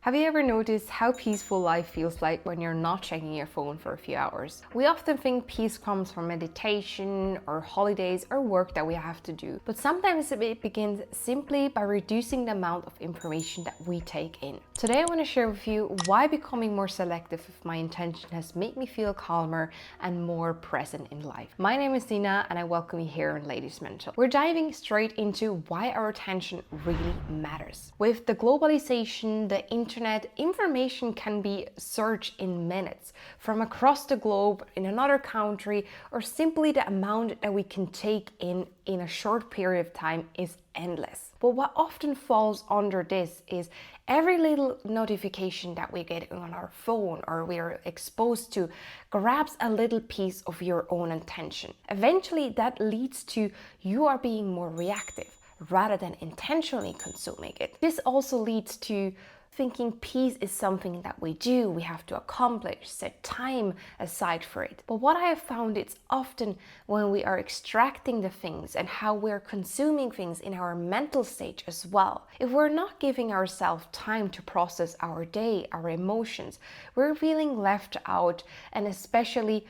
Have you ever noticed how peaceful life feels like when you're not checking your phone for a few hours? We often think peace comes from meditation or holidays or work that we have to do, but sometimes it begins simply by reducing the amount of information that we take in. Today I want to share with you why becoming more selective with my intention has made me feel calmer and more present in life. My name is Dina and I welcome you here on Ladies Mental. We're diving straight into why our attention really matters. With the globalization, the internet, information can be searched in minutes from across the globe, in another country, or simply the amount that we can take in a short period of time is endless. But what often falls under this is every little notification that we get on our phone or we are exposed to grabs a little piece of your own attention. Eventually that leads to you are being more reactive rather than intentionally consuming it. This also leads to thinking peace is something that we do, we have to accomplish, set time aside for it. But what I have found, it's often when we are extracting the things and how we're consuming things in our mental state as well. If we're not giving ourselves time to process our day, our emotions, we're feeling left out and especially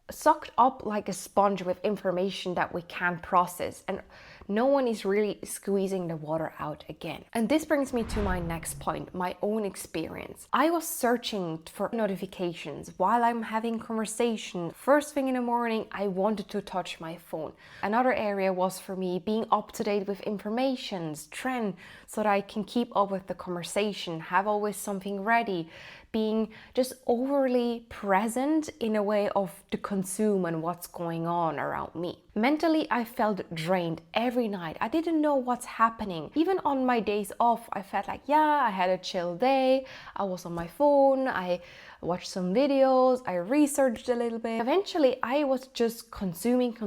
sucked up like a sponge with information that we can't process, and no one is really squeezing the water out again. And this brings me to my next point, my own experience. I was searching for notifications while I'm having conversation. First thing in the morning, I wanted to touch my phone. Another area was for me being up to date with informations, trend, so that I can keep up with the conversation, have always something ready, being just overly present in a way of the consume and what's going on around me. Mentally, I felt drained every night. I didn't know what's happening. Even on my days off, I felt like, yeah, I had a chill day. I was on my phone. I watched some videos. I researched a little bit. Eventually, I was just consuming,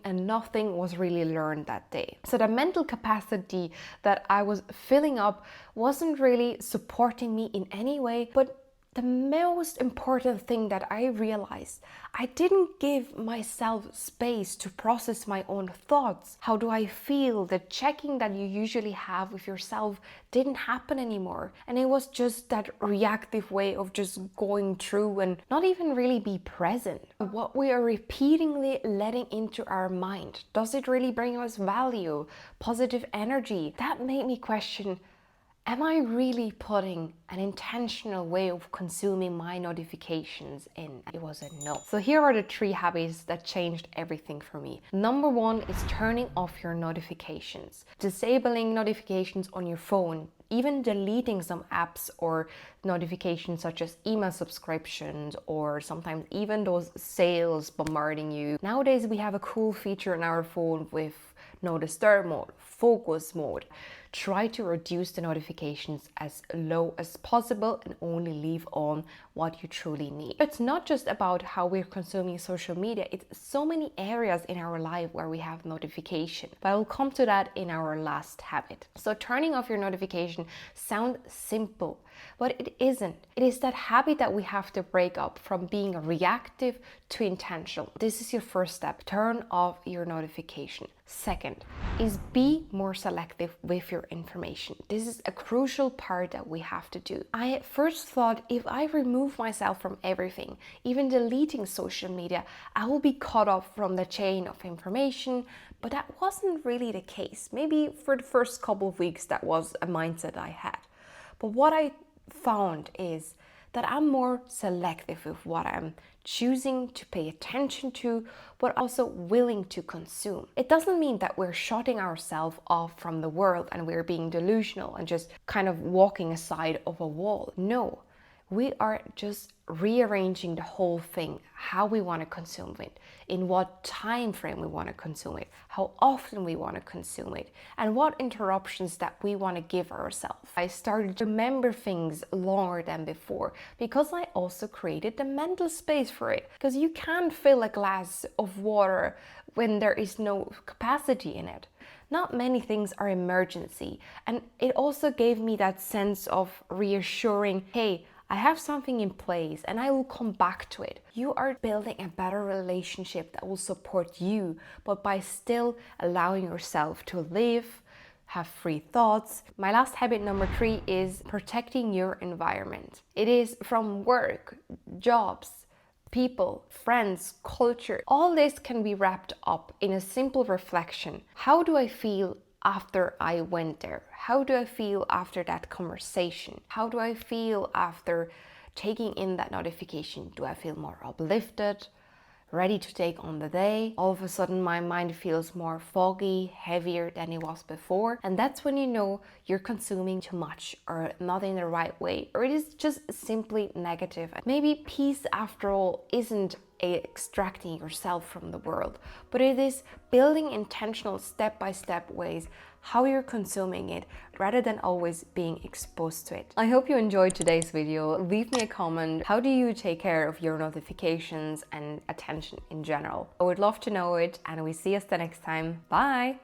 and nothing was really learned that day. So the mental capacity that I was filling up wasn't really supporting me in any way, but the most important thing that I realized, I didn't give myself space to process my own thoughts. How do I feel? The checking that you usually have with yourself didn't happen anymore. And it was just that reactive way of just going through and not even really be present. What we are repeatedly letting into our mind, does it really bring us value, positive energy? That made me question, am I really putting an intentional way of consuming my notifications in? It was a no. So here are the 3 habits that changed everything for me. Number 1 is turning off your notifications. Disabling notifications on your phone, even deleting some apps or notifications such as email subscriptions or sometimes even those sales bombarding you. Nowadays we have a cool feature in our phone with no disturb mode, focus mode. Try to reduce the notifications as low as possible and only leave on what you truly need. It's not just about how we're consuming social media, it's so many areas in our life where we have notification. But I'll come to that in our last habit. So turning off your notification sounds simple, but it isn't. It is that habit that we have to break up from being reactive to intentional. This is your first step. Turn off your notification. Second is be more selective with your information. This is a crucial part that we have to do. I at first thought if I remove myself from everything, even deleting social media, I will be cut off from the chain of information, but that wasn't really the case. Maybe for the first couple of weeks that was a mindset I had. But what I found is that I'm more selective with what I'm choosing to pay attention to, but also willing to consume. It doesn't mean that we're shutting ourselves off from the world and we're being delusional and just kind of walking aside of a wall. No, we are just rearranging the whole thing, how we want to consume it, in what time frame we want to consume it, how often we want to consume it, and what interruptions that we want to give ourselves. I started to remember things longer than before because I also created the mental space for it. Because you can't fill a glass of water when there is no capacity in it. Not many things are emergency, and it also gave me that sense of reassuring, hey, I have something in place and I will come back to it. You are building a better relationship that will support you, but by still allowing yourself to live, have free thoughts. My last habit, number 3, is protecting your environment. It is from work, jobs, people, friends, culture. All this can be wrapped up in a simple reflection. How do I feel after I went there? How do I feel after that conversation? How do I feel after taking in that notification? Do I feel more uplifted, ready to take on the day? All of a sudden my mind feels more foggy, heavier than it was before. And that's when you know you're consuming too much or not in the right way, or it is just simply negative. Maybe peace after all isn't extracting yourself from the world, but it is building intentional step-by-step ways how you're consuming it rather than always being exposed to it. I hope you enjoyed today's video. Leave me a comment. How do you take care of your notifications and attention in general? I would love to know it, and we see us the next time. Bye!